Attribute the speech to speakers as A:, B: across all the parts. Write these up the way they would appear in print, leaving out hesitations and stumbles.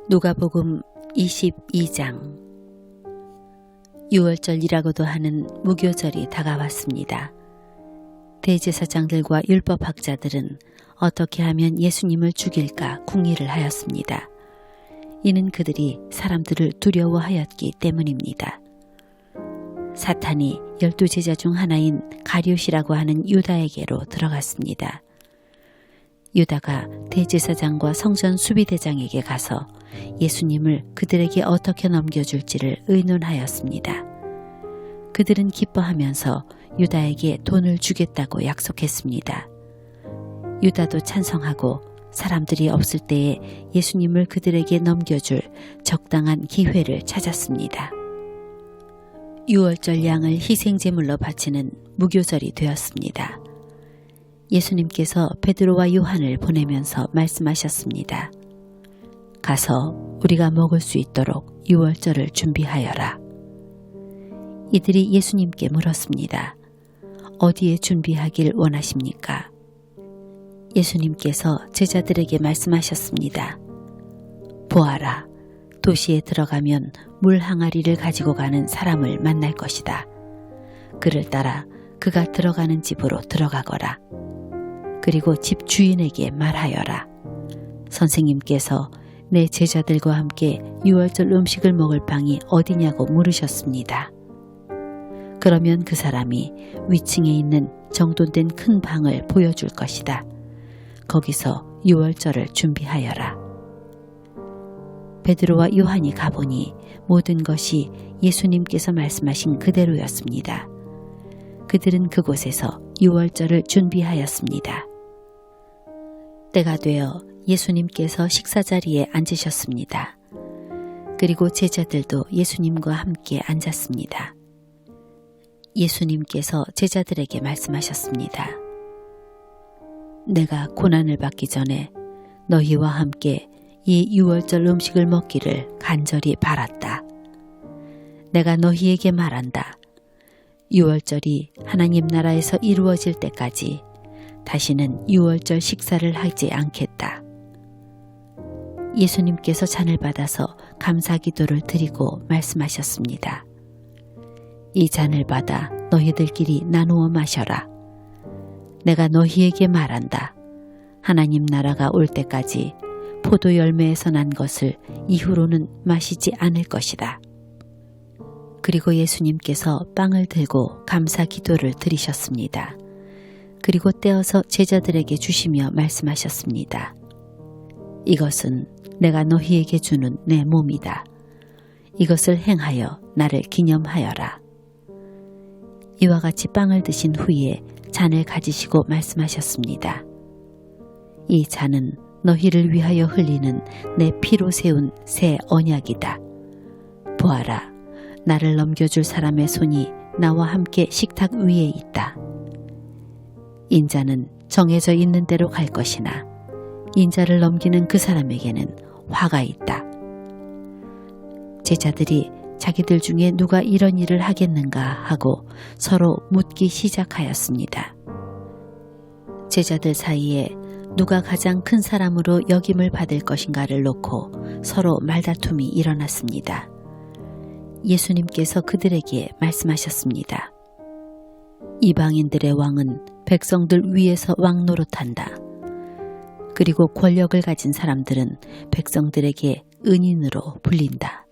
A: 누가복음 22장. 유월절이라고도 하는 무교절이 다가왔습니다. 대제사장들과 율법학자들은 어떻게 하면 예수님을 죽일까 궁리를 하였습니다. 이는 그들이 사람들을 두려워하였기 때문입니다. 사탄이 12제자 중 하나인 가룟이라고 하는 유다에게로 들어갔습니다. 유다가 대제사장과 성전 수비대장에게 가서 예수님을 그들에게 어떻게 넘겨줄지를 의논하였습니다. 그들은 기뻐하면서 유다에게 돈을 주겠다고 약속했습니다. 유다도 찬성하고 사람들이 없을 때에 예수님을 그들에게 넘겨줄 적당한 기회를 찾았습니다. 유월절 양을 희생제물로 바치는 무교절이 되었습니다. 예수님께서 베드로와 요한을 보내면서 말씀하셨습니다. 가서 우리가 먹을 수 있도록 유월절을 준비하여라. 이들이 예수님께 물었습니다. 어디에 준비하길 원하십니까? 예수님께서 제자들에게 말씀하셨습니다. 보아라, 도시에 들어가면 물 항아리를 가지고 가는 사람을 만날 것이다. 그를 따라 그가 들어가는 집으로 들어가거라. 그리고 집 주인에게 말하여라. 선생님께서 내 제자들과 함께 유월절 음식을 먹을 방이 어디냐고 물으셨습니다. 그러면 그 사람이 위층에 있는 정돈된 큰 방을 보여줄 것이다. 거기서 유월절을 준비하여라. 베드로와 요한이 가보니 모든 것이 예수님께서 말씀하신 그대로였습니다. 그들은 그곳에서 유월절을 준비하였습니다. 때가 되어 예수님께서 식사자리에 앉으셨습니다. 그리고 제자들도 예수님과 함께 앉았습니다. 예수님께서 제자들에게 말씀하셨습니다. 내가 고난을 받기 전에 너희와 함께 이 유월절 음식을 먹기를 간절히 바랐다. 내가 너희에게 말한다. 유월절이 하나님 나라에서 이루어질 때까지 다시는 유월절 식사를 하지 않겠다. 예수님께서 잔을 받아서 감사기도를 드리고 말씀하셨습니다. 이 잔을 받아 너희들끼리 나누어 마셔라. 내가 너희에게 말한다. 하나님 나라가 올 때까지 포도 열매에서 난 것을 이후로는 마시지 않을 것이다. 그리고 예수님께서 빵을 들고 감사기도를 드리셨습니다. 그리고 떼어서 제자들에게 주시며 말씀하셨습니다. 이것은 내가 너희에게 주는 내 몸이다. 이것을 행하여 나를 기념하여라. 이와 같이 빵을 드신 후에 잔을 가지시고 말씀하셨습니다. 이 잔은 너희를 위하여 흘리는 내 피로 세운 새 언약이다. 보아라, 나를 넘겨줄 사람의 손이 나와 함께 식탁 위에 있다. 인자는 정해져 있는 대로 갈 것이나 인자를 넘기는 그 사람에게는 화가 있다. 제자들이 자기들 중에 누가 이런 일을 하겠는가 하고 서로 묻기 시작하였습니다. 제자들 사이에 누가 가장 큰 사람으로 역임을 받을 것인가를 놓고 서로 말다툼이 일어났습니다. 예수님께서 그들에게 말씀하셨습니다. 이방인들의 왕은 백성들 위에서 왕 노릇한다. 그리고 권력을 가진 사람들은 백성들에게 은인으로 불린다.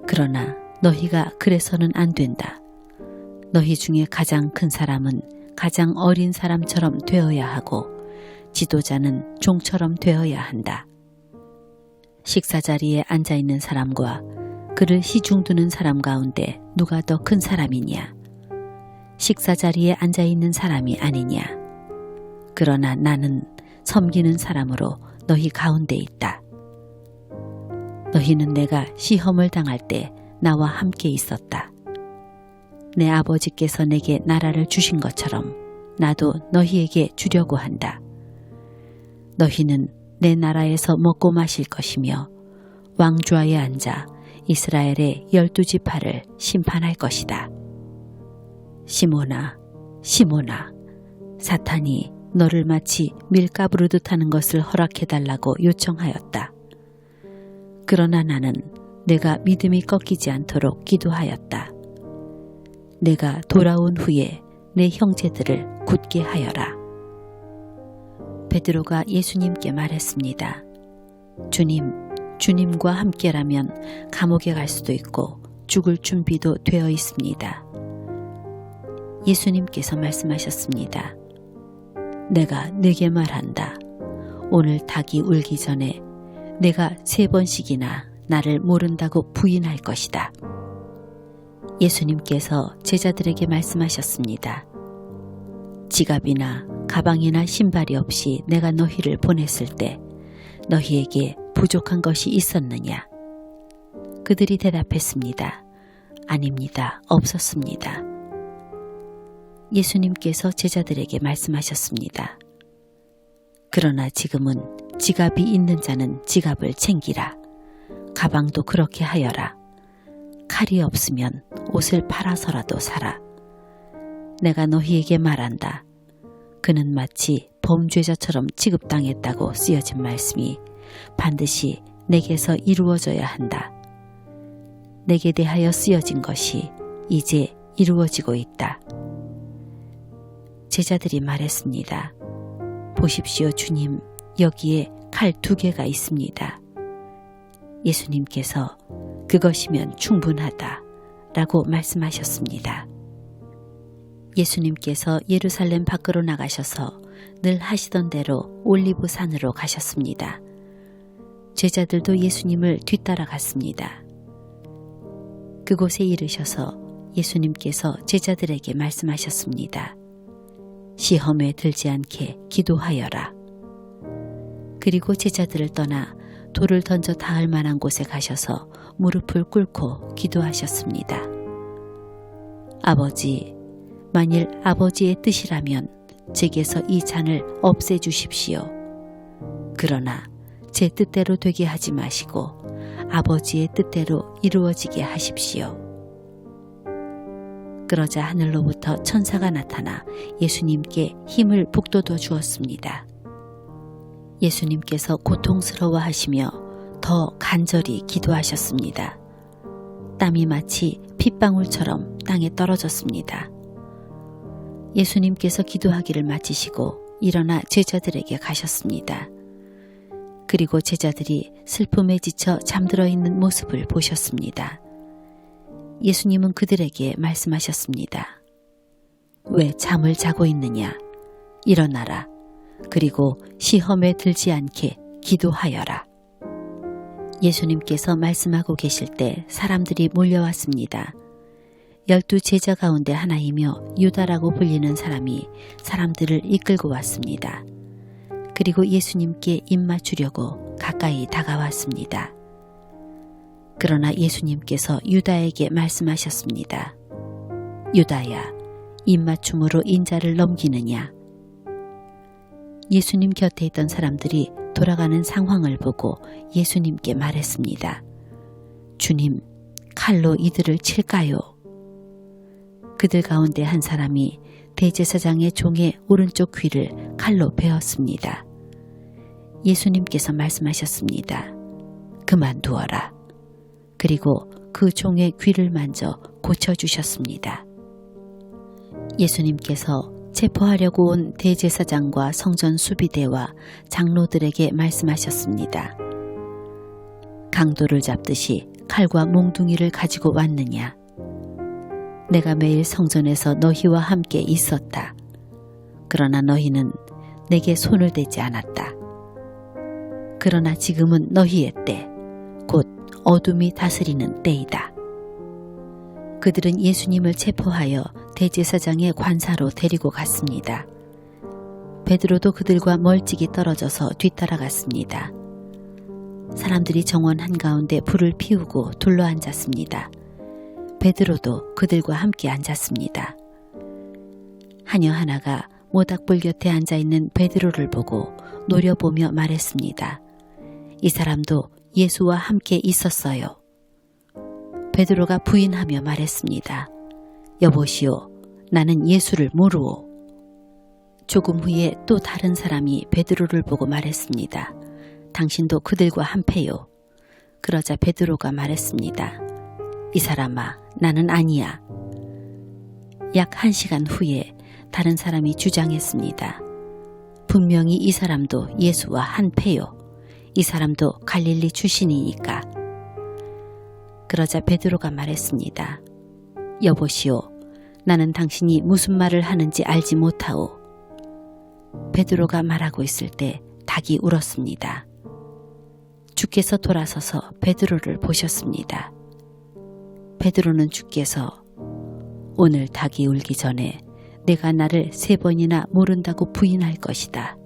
A: 그러나 너희가 그래서는 안 된다. 너희 중에 가장 큰 사람은 가장 어린 사람처럼 되어야 하고 지도자는 종처럼 되어야 한다. 식사자리에 앉아있는 사람과 그를 시중두는 사람 가운데 누가 더 큰 사람이냐? 식사자리에 앉아있는 사람이 아니냐? 그러나 나는 섬기는 사람으로 너희 가운데 있다. 너희는 내가 시험을 당할 때 나와 함께 있었다. 내 아버지께서 내게 나라를 주신 것처럼 나도 너희에게 주려고 한다. 너희는 내 나라에서 먹고 마실 것이며 왕좌에 앉아 이스라엘의 12지파를 심판할 것이다. 시몬아, 시몬아, 사탄이 너를 마치 밀가부르듯 하는 것을 허락해달라고 요청하였다. 그러나 나는 내가 믿음이 꺾이지 않도록 기도하였다. 내가 돌아온 후에 내 형제들을 굳게 하여라. 베드로가 예수님께 말했습니다. 주님과 함께라면 감옥에 갈 수도 있고 죽을 준비도 되어 있습니다. 예수님께서 말씀하셨습니다. 내가 네게 말한다. 오늘 닭이 울기 전에 내가 3번씩이나 나를 모른다고 부인할 것이다. 예수님께서 제자들에게 말씀하셨습니다. 지갑이나 가방이나 신발이 없이 내가 너희를 보냈을 때 너희에게 부족한 것이 있었느냐? 그들이 대답했습니다. 아닙니다. 없었습니다. 예수님께서 제자들에게 말씀하셨습니다. 그러나 지금은 지갑이 있는 자는 지갑을 챙기라. 가방도 그렇게 하여라. 칼이 없으면 옷을 팔아서라도 사라. 내가 너희에게 말한다. 그는 마치 범죄자처럼 취급당했다고 쓰여진 말씀이 반드시 내게서 이루어져야 한다. 내게 대하여 쓰여진 것이 이제 이루어지고 있다. 제자들이 말했습니다. 보십시오, 주님, 여기에 칼 2개가 있습니다. 예수님께서 그것이면 충분하다 라고 말씀하셨습니다. 예수님께서 예루살렘 밖으로 나가셔서 늘 하시던 대로 올리브산으로 가셨습니다. 제자들도 예수님을 뒤따라 갔습니다. 그곳에 이르셔서 예수님께서 제자들에게 말씀하셨습니다. 시험에 들지 않게 기도하여라. 그리고 제자들을 떠나 돌을 던져 닿을 만한 곳에 가셔서 무릎을 꿇고 기도하셨습니다. 아버지, 만일 아버지의 뜻이라면 제게서 이 잔을 없애주십시오. 그러나 제 뜻대로 되게 하지 마시고 아버지의 뜻대로 이루어지게 하십시오. 그러자 하늘로부터 천사가 나타나 예수님께 힘을 북돋워 주었습니다. 예수님께서 고통스러워하시며 더 간절히 기도하셨습니다. 땀이 마치 핏방울처럼 땅에 떨어졌습니다. 예수님께서 기도하기를 마치시고 일어나 제자들에게 가셨습니다. 그리고 제자들이 슬픔에 지쳐 잠들어 있는 모습을 보셨습니다. 예수님은 그들에게 말씀하셨습니다. 왜 잠을 자고 있느냐? 일어나라. 그리고 시험에 들지 않게 기도하여라. 예수님께서 말씀하고 계실 때 사람들이 몰려왔습니다. 12 제자 가운데 하나이며 유다라고 불리는 사람이 사람들을 이끌고 왔습니다. 그리고 예수님께 입맞추려고 가까이 다가왔습니다. 그러나 예수님께서 유다에게 말씀하셨습니다. 유다야, 입맞춤으로 인자를 넘기느냐? 예수님 곁에 있던 사람들이 돌아가는 상황을 보고 예수님께 말했습니다. 주님, 칼로 이들을 칠까요? 그들 가운데 한 사람이 대제사장의 종의 오른쪽 귀를 칼로 베었습니다. 예수님께서 말씀하셨습니다. 그만두어라. 그리고 그 종의 귀를 만져 고쳐주셨습니다. 예수님께서 체포하려고 온 대제사장과 성전 수비대와 장로들에게 말씀하셨습니다. 강도를 잡듯이 칼과 몽둥이를 가지고 왔느냐? 내가 매일 성전에서 너희와 함께 있었다. 그러나 너희는 내게 손을 대지 않았다. 그러나 지금은 너희의 때, 곧 어둠이 다스리는 때이다. 그들은 예수님을 체포하여 대제사장의 관사로 데리고 갔습니다. 베드로도 그들과 멀찍이 떨어져서 뒤따라갔습니다. 사람들이 정원 한가운데 불을 피우고 둘러앉았습니다. 베드로도 그들과 함께 앉았습니다. 하녀 하나가 모닥불 곁에 앉아있는 베드로를 보고 노려보며 말했습니다. 이 사람도 예수와 함께 있었어요. 베드로가 부인하며 말했습니다. 여보시오, 나는 예수를 모르오. 조금 후에 또 다른 사람이 베드로를 보고 말했습니다. 당신도 그들과 한패요. 그러자 베드로가 말했습니다. 이 사람아, 나는 아니야. 약 1시간 후에 다른 사람이 주장했습니다. 분명히 이 사람도 예수와 한패요. 이 사람도 갈릴리 출신이니까. 그러자 베드로가 말했습니다. 여보시오, 나는 당신이 무슨 말을 하는지 알지 못하오. 베드로가 말하고 있을 때 닭이 울었습니다. 주께서 돌아서서 베드로를 보셨습니다. 베드로는 주께서 오늘 닭이 울기 전에 내가 나를 3번이나 모른다고 부인할 것이다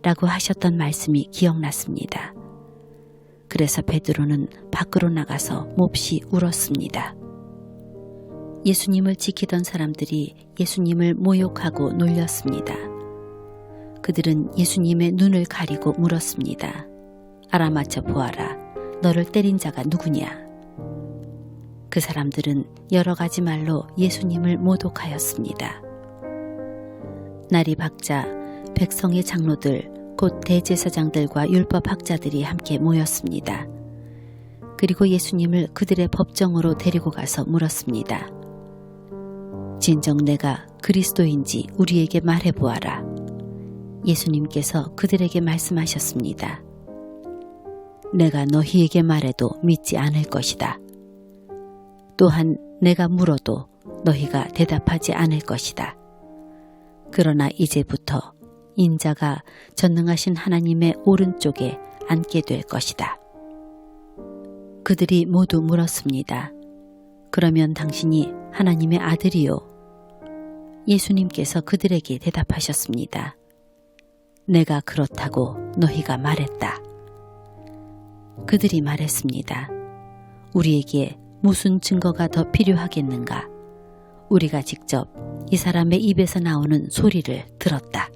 A: 라고 하셨던 말씀이 기억났습니다. 그래서 베드로는 밖으로 나가서 몹시 울었습니다. 예수님을 지키던 사람들이 예수님을 모욕하고 놀렸습니다. 그들은 예수님의 눈을 가리고 물었습니다. 알아맞혀 보아라. 너를 때린 자가 누구냐? 그 사람들은 여러 가지 말로 예수님을 모독하였습니다. 날이 밝자 백성의 장로들 곧 대제사장들과 율법학자들이 함께 모였습니다. 그리고 예수님을 그들의 법정으로 데리고 가서 물었습니다. 진정 내가 그리스도인지 우리에게 말해보아라. 예수님께서 그들에게 말씀하셨습니다. 내가 너희에게 말해도 믿지 않을 것이다. 또한 내가 물어도 너희가 대답하지 않을 것이다. 그러나 이제부터 인자가 전능하신 하나님의 오른쪽에 앉게 될 것이다. 그들이 모두 물었습니다. 그러면 당신이 하나님의 아들이요? 예수님께서 그들에게 대답하셨습니다. 내가 그렇다고 너희가 말했다. 그들이 말했습니다. 우리에게 무슨 증거가 더 필요하겠는가? 우리가 직접 이 사람의 입에서 나오는 소리를 들었다.